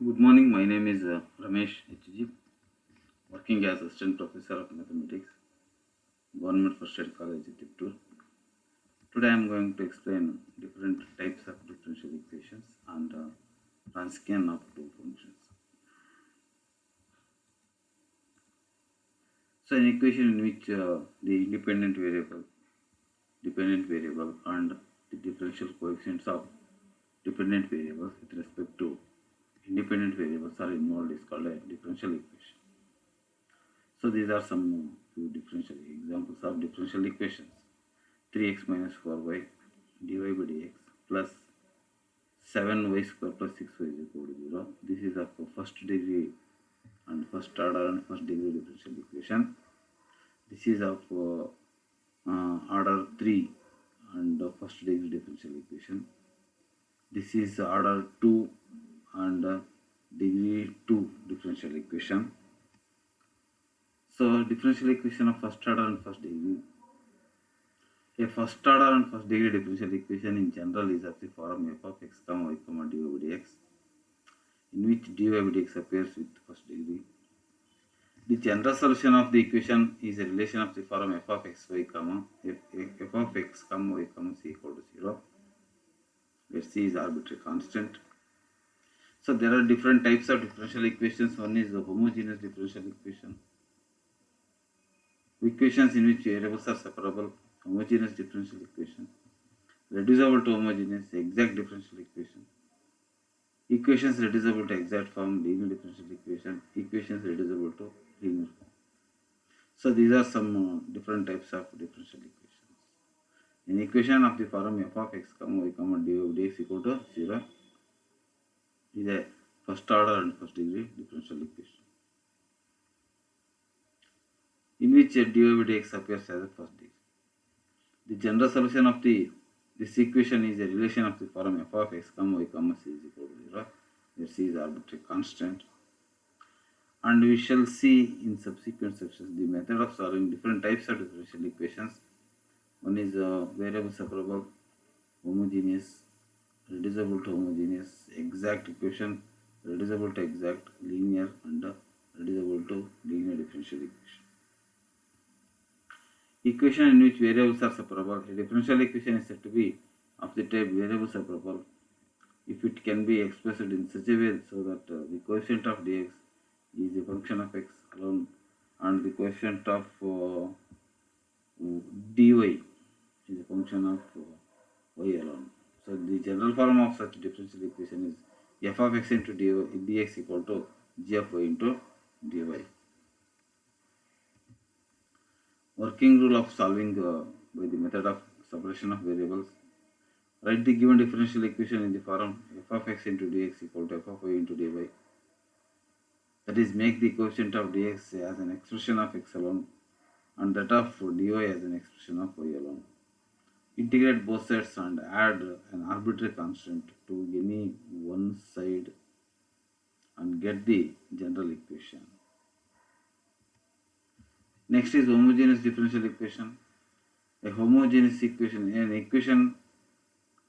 Good morning. My name is Ramesh HG, working as Assistant Professor of Mathematics, Government First Aid College, Tiptur. Today I am going to explain different types of differential equations and Wronskian of two functions. So, an equation in which the dependent variable, and the differential coefficients of dependent variables with respect to independent variables are involved is called a differential equation. So these are some few differential examples of differential equations. 3x minus 4y dy by dx plus 7y square plus 6y is equal to 0. This is of first degree and first order and first degree differential equation. This is of order 3 and first degree differential equation. This is order 2 and degree 2 differential equation. So differential equation of first order and first degree. A first order and first degree differential equation in general is of the form f of x comma y comma dy by dx, in which dy by dx appears with first degree. The general solution of the equation is a relation of the form f of x y comma f of x comma y comma c equal to 0, where c is arbitrary constant. So there are different types of differential equations. One is the homogeneous differential equation. Equations in which variables are separable, homogeneous differential equation. Reducible to homogeneous, exact differential equation. Equations reducible to exact form, linear differential equation. Equations reducible to linear form. So these are some different types of differential equations. An equation of the form f of x comma y comma dy by dx equal to 0 is a first order and first degree differential equation, in which dy by dx appears as a first degree. The general solution of this equation is a relation of the form f of x comma y comma c is equal to 0, where c is arbitrary constant. And we shall see in subsequent sections the method of solving different types of differential equations. One is variable separable, homogeneous, reducible to homogeneous, exact equation, reducible to exact, linear, and reducible to linear differential equation. Equation in which variables are separable. A differential equation is said to be of the type variable separable if it can be expressed in such a way so that the coefficient of dx is a function of x alone and the coefficient of dy is a function of y alone. So the general form of such differential equation is f of x into dx equal to g of y into dy. Working rule of solving by the method of separation of variables. Write the given differential equation in the form f of x into dx equal to f of y into dy. That is, make the coefficient of dx as an expression of x alone and that of dy as an expression of y alone. Integrate both sides and add an arbitrary constant to any one side and get the general equation. Next is homogeneous differential equation. A homogeneous equation, an equation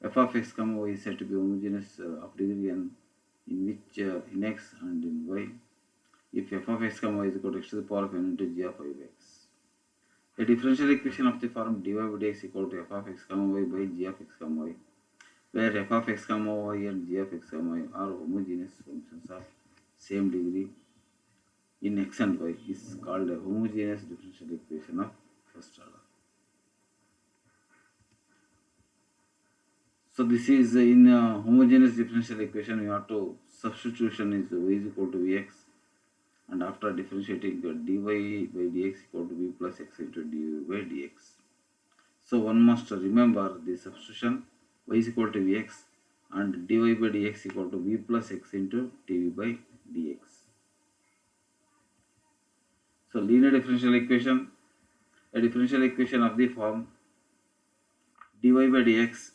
f of x comma y is said to be homogeneous of degree n, in which in x and in y, if f of x comma y is equal to x to the power of n into g of y by x. A differential equation of the form dy by dx equal to f of x comma y by g of x comma y, where f of x comma y and g of x comma y are homogeneous functions of same degree in x and y, is called a homogeneous differential equation of first order. So this is in homogeneous differential equation, we have to substitution is y is equal to vx, and after differentiating dy by dx equal to v plus x into dy by dx. So one must remember the substitution y is equal to vx and dy by dx equal to v plus x into dv by dx. So linear differential equation, a differential equation of the form dy by dx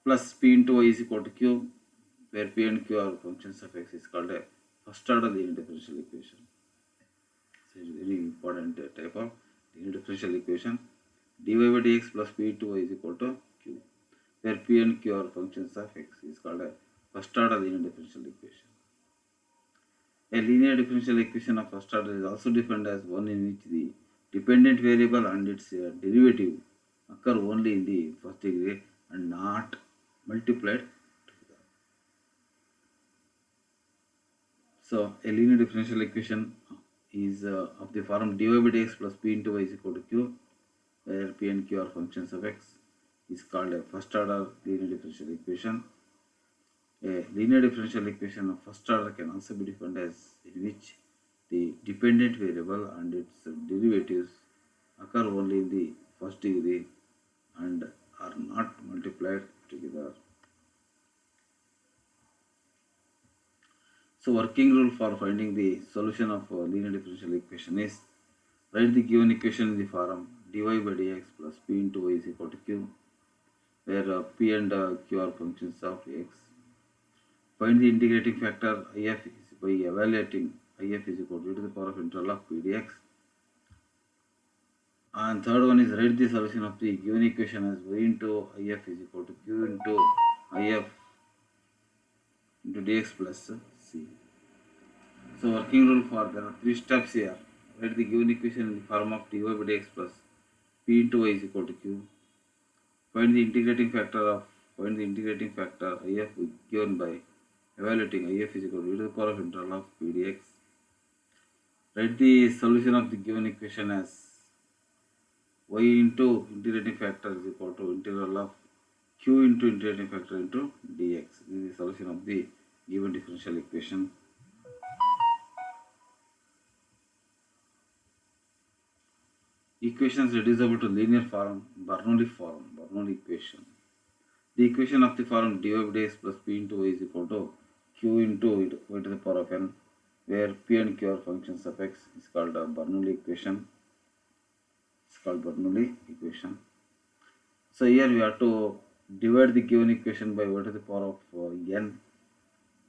plus p into y is equal to q, where p and q are functions of x, is called a first order linear differential equation. So it's very important type of linear differential equation. Dy by dx plus p into y is equal to q, where p and q are functions of x, is called a first order linear differential equation. A linear differential equation of first order is also defined as one in which the dependent variable and its derivative occur only in the first degree and not multiplied together. So a linear differential equation is of the form dy by dx plus p into y is equal to q, where p and q are functions of x, is called a first order linear differential equation. A linear differential equation of first order can also be defined as in which the dependent variable and its derivatives occur only in the first degree and are not multiplied together. So working rule for finding the solution of a linear differential equation is write the given equation in the form dy by dx plus p into y is equal to q, where p and q are functions of x. Find the integrating factor if by evaluating if is equal to e to the power of integral of p dx. And third one is write the solution of the given equation as y into if is equal to q into if into dx plus c. So working rule for there are three steps here. Write the given equation in the form of dy by dx plus p into y is equal to q. Find the integrating factor if given by evaluating if is equal to e to the power of integral of p dx. Write the solution of the given equation as y into integrating factor is equal to integral of q into integrating factor into dx. This is the solution of the given differential equation. Equations reducible to linear form, Bernoulli equation. The equation of the form dy by dx plus p into y is equal to q into y to the power of n, where p and q are functions of x, is called a Bernoulli equation. So here we have to divide the given equation by y to the power of n,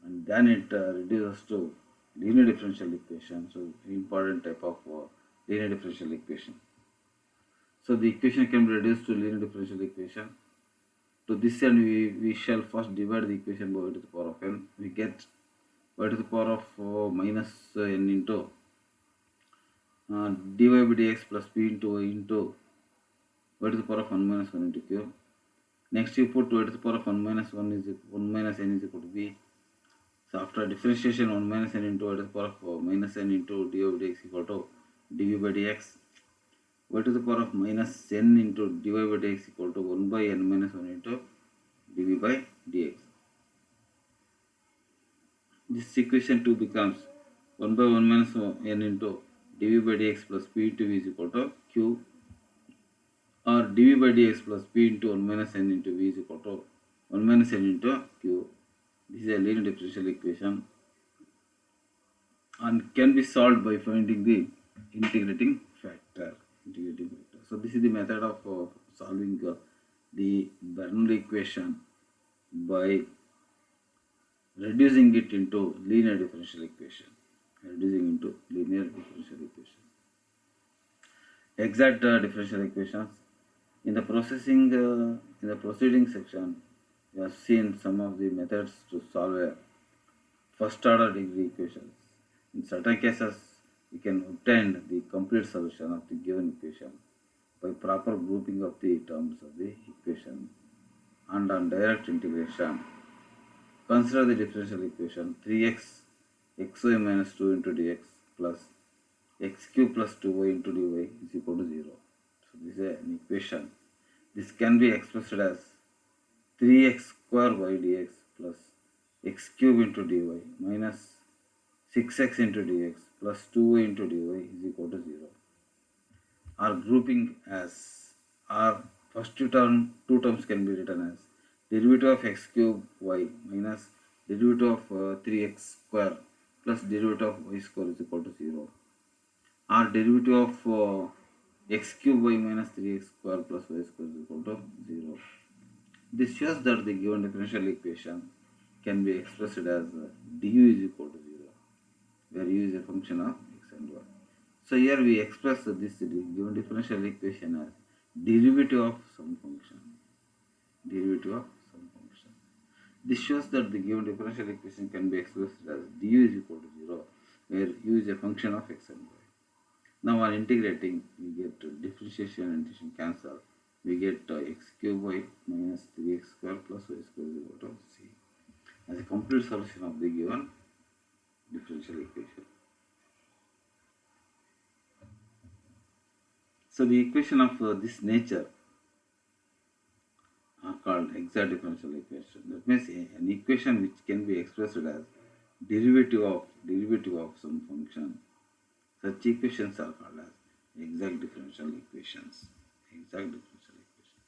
and then it reduces to linear differential equation. So important type of linear differential equation. So the equation can be reduced to linear differential equation. To this end, we shall first divide the equation by y to the power of n. We get y to the power of minus n into dy by dx plus p into y into y to the power of 1 minus 1 into q. Next you put y to the power of 1 minus n is equal to b. So after differentiation, 1 minus n into y to the power of minus n into dy by dx equal to dv by dx. Y to the power of minus n into dy by dx equal to 1 by n minus 1 into dv by dx. This equation 2 becomes 1 by 1 minus n into dv by dx plus p into v is equal to q, or dv by dx plus p into 1 minus n into v is equal to 1 minus n into q. This is a linear differential equation and can be solved by finding the integrating factor. So this is the method of solving the Bernoulli equation by reducing it into linear differential equation. Exact differential equations. In the proceeding section, we have seen some of the methods to solve a first order degree equations. In certain cases, we can obtain the complete solution of the given equation by proper grouping of the terms of the equation, and on direct integration, consider the differential equation 3x xy minus 2 into dx plus x cube plus 2y into dy is equal to 0. So this is an equation. This can be expressed as 3x square y dx plus x cube into dy minus 6x into dx plus 2y into dy is equal to 0. Our grouping as our first two terms can be written as derivative of x cube y minus derivative of 3x square plus derivative of y square is equal to 0. Our derivative of x cube y minus 3x square plus y square is equal to 0. This shows that the given differential equation can be expressed as du is equal to 0, where u is a function of x and y. So here we express this given differential equation as derivative of some function. This shows that the given differential equation can be expressed as du is equal to 0, where u is a function of x and y. Now on integrating, we get differentiation and integration cancel. We get x cube y minus 3x square plus y square is equal to c as a complete solution of the given differential equation. So the equation of this nature are called exact differential equation. That means an equation which can be expressed as derivative of some function. Such equations are called as exact differential equations. Exact differential equation.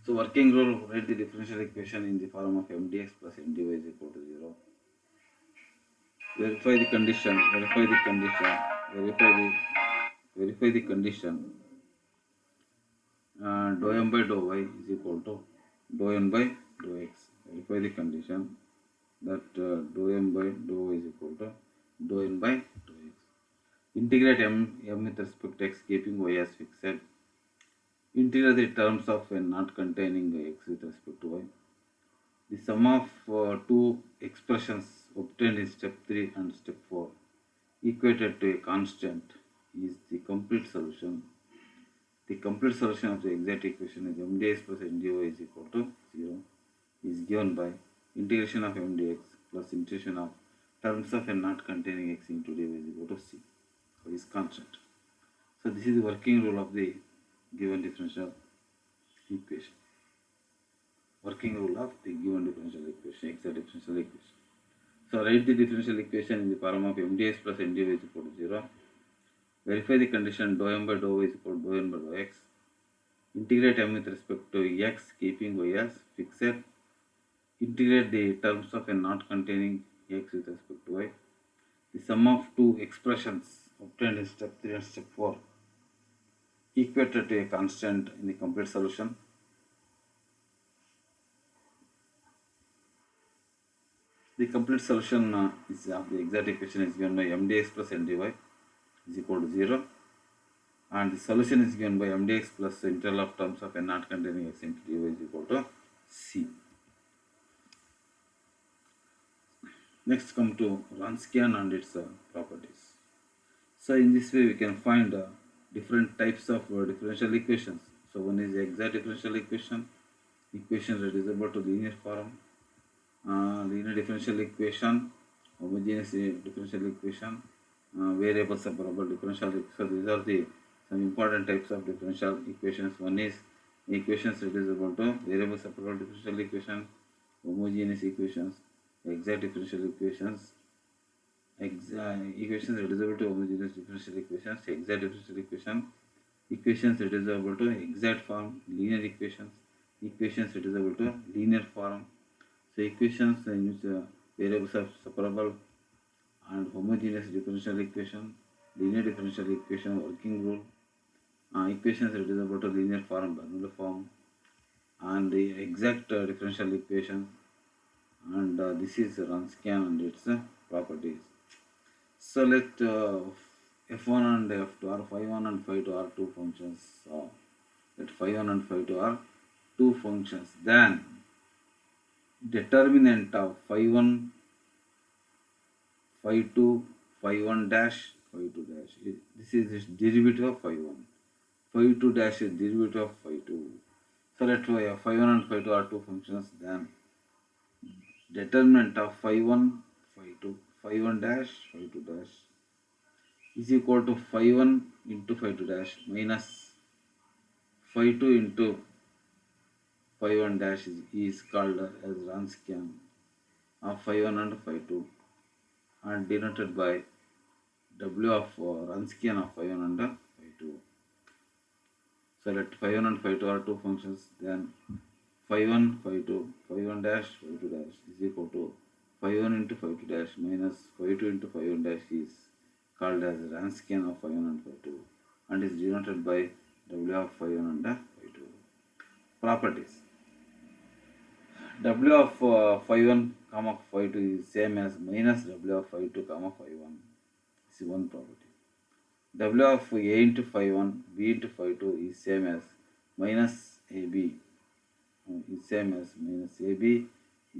So working rule, write the differential equation in the form of mdx plus mdy is equal to 0. Verify the condition. Verify the condition. Dou m by dou y is equal to dou n by dou x. Verify the condition that dou m by dou y is equal to dou n by dou x. Integrate m with respect to x, keeping y as fixed. Integrate the terms of n not containing x with respect to y. The sum of two expressions obtained in step 3 and step 4 equated to a constant is the complete solution. The complete solution of the exact equation is mdx plus mdy is equal to 0 is given by integration of mdx plus integration of terms of n not containing x into dy is equal to c, is constant. So this is the working rule of the given differential equation. Working rule of the given differential equation, exact differential equation. So write the differential equation in the form of mdx plus mdy is equal to 0. Verify the condition dou m by dou y is equal to dou n by dou x. Integrate m with respect to x, keeping y as fixed. Integrate the terms of n not containing x with respect to y. The sum of two expressions obtained in step 3 and step 4 equated to a constant in the complete solution. The complete solution is of the exact equation is given by mdx plus mdy is equal to 0, and the solution is given by mdx plus the integral of terms of n not containing x into dy is equal to c. Next come to Wronskian and its properties. So in this way we can find different types of differential equations. So one is exact differential equation reducible to linear form, linear differential equation, homogeneous differential equation, variable separable differential equation. So these are the some important types of differential equations. One is equations reducible to variable separable differential equation, homogeneous equations, exact differential equations, equations reducible to homogeneous differential equations, exact differential equation, equations reducible to exact form, linear equations, equations reducible to linear form. So equations in which variables are separable and homogeneous differential equation, linear differential equation working rule, equations reducible to linear form, Bernoulli form, and the exact differential equation, and this is Wronskian and its properties. So let f1 and f2 are phi1 and phi2 are two functions. Let phi1 and phi2 are two functions. Then determinant of phi1, phi2, phi1 dash, phi2 dash. This is its derivative of phi1. Phi2 dash is derivative of phi2. So let phi1 and phi2 are two functions. Then determinant of phi1, phi2, phi1 dash, phi2 dash is equal to phi1 into phi2 dash minus phi2 into phi1 dash is called as Wronskian of phi1 and phi2 and denoted by W of Wronskian of phi1 and phi2. So let phi1 and phi2 are two functions, then phi1, phi2, phi1 dash, phi2 dash is equal to phi1 into phi2 dash minus phi2 into phi1 dash is called as Wronskian of phi1 and phi2 and is denoted by W of phi1 and phi2. Properties. W of phi1 comma phi2 is same as minus W of phi2 comma phi1. This is one property. W of A into phi1, B into phi2 is same as minus AB. Is same as minus AB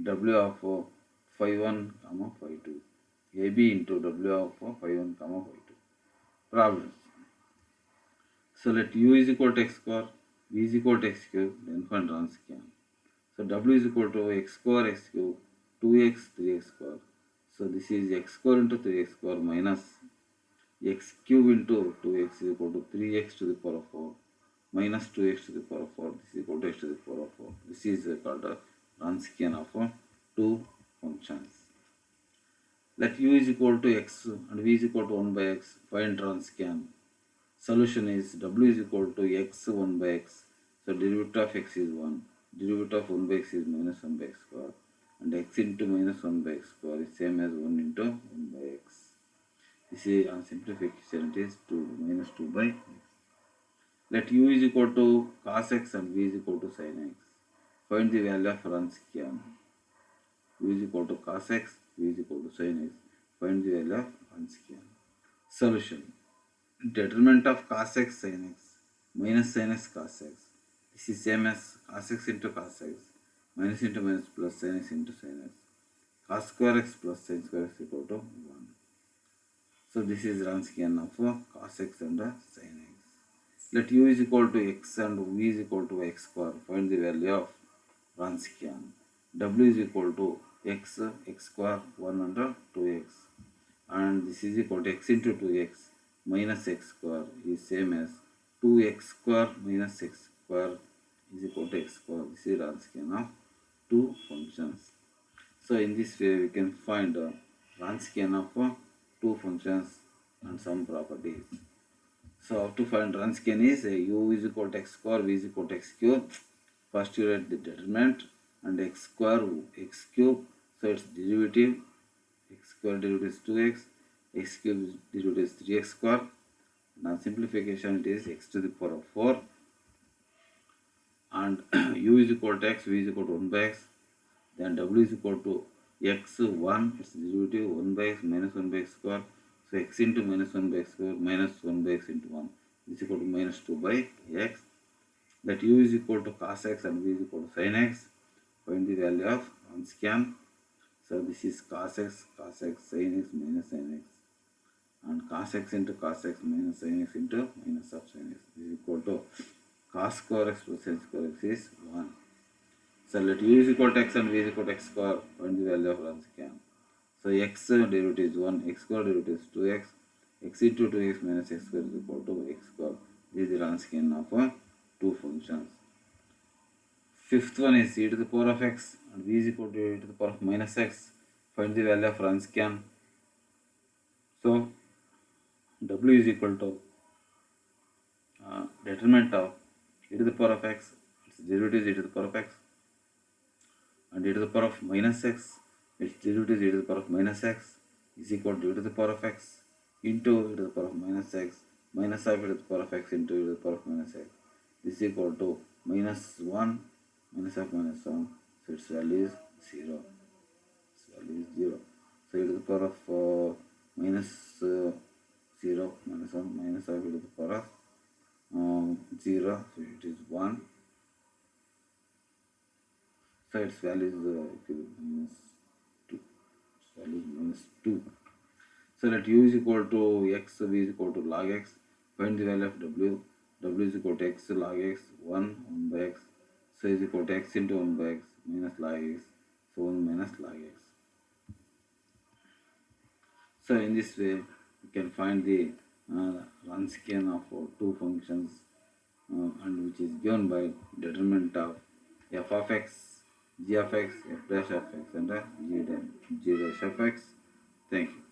W of phi 1 comma phi 2. AB into W of phi 1 comma phi 2. Problems. So let U is equal to x square, V is equal to x cube, then find Wronskian. So W is equal to x square x cube, 2x 3x square. So this is x square into 3x square minus x cube into 2x is equal to 3x to the power of 4 minus 2x to the power of 4. This is equal to x to the power of 4. This is called a Wronskian of two functions. Let U is equal to x and V is equal to 1 by x. Find Wronskian. Solution is W is equal to x 1 by x. So derivative of x is 1. Derivative of 1 by x is minus 1 by x square. And x into minus 1 by x square is same as 1 into 1 by x. This is on simplification, it is 2 minus 2 by x. Let U is equal to cos x and V is equal to sin x. Find the value of Wronskian. U is equal to cos x, V is equal to sin x. Find the value of Wronskian. Solution. Determinant of cos x sin x minus sin x cos x. This is same as cos x into cos x minus into minus plus sin x into sin x. Cos square x plus sin square x equal to 1. So this is Wronskian of cos x and sin x. Let U is equal to x and V is equal to x square. Find the value of Wronskian. W is equal to x, x square 1 under 2x. And this is equal to x into 2x minus x square is same as 2x square minus x square is equal to x square. This is Wronskian of two functions. So in this way we can find Wronskian of two functions and some properties. So how to find Wronskian is U is equal to x square, V is equal to x cube. First you write the determinant and x square x cube. So its derivative x square derivative is 2x, x cube derivative is 3x square. Now simplification it is x to the power of 4 and U is equal to x, V is equal to 1 by x. Then W is equal to x 1, its derivative 1 by x minus 1 by x square. So x into minus 1 by x square minus 1 by x into 1 is equal to minus 2 by x. That U is equal to cos x and V is equal to sin x. Find the value of Wronskian. So this is cos x, sin x minus sin x. And cos x into cos x minus sin x into minus of sin x is equal to cos square x plus sin square x is 1. So let U is equal to x and V is equal to x square. Find the value of Wronskian. So x derivative is 1, x square derivative is 2x, x into 2x minus x square is equal to x square. This is the Wronskian of two functions. Fifth one is e to the power of x and v is equal to e to the power of minus x. Find the value of Wronskian. So w is equal to determinant of e to the power of x, its derivative is e to the power of x, and e to the power of minus x, its derivative is e to the power of minus x is equal to e to the power of x into e to the power of minus x minus of e to the power of x into e to the power of minus x. This is equal to minus 1 minus of minus 1, so its value is 0. Its value is 0. So e to the power of minus 0 minus 1 minus of e to the power of 0, so it is 1. So its value is minus 2. Its value is minus 2. So let u is equal to x, v is equal to log x. Find the value of w. W is equal to x log x, 1 by x. So is equal to x into 1 by x minus log x. So 1 minus log x. So in this way, we can find the Wronskian of two functions and which is given by determinant of f of x, g of x, f dash of x and g dash of x. Thank you.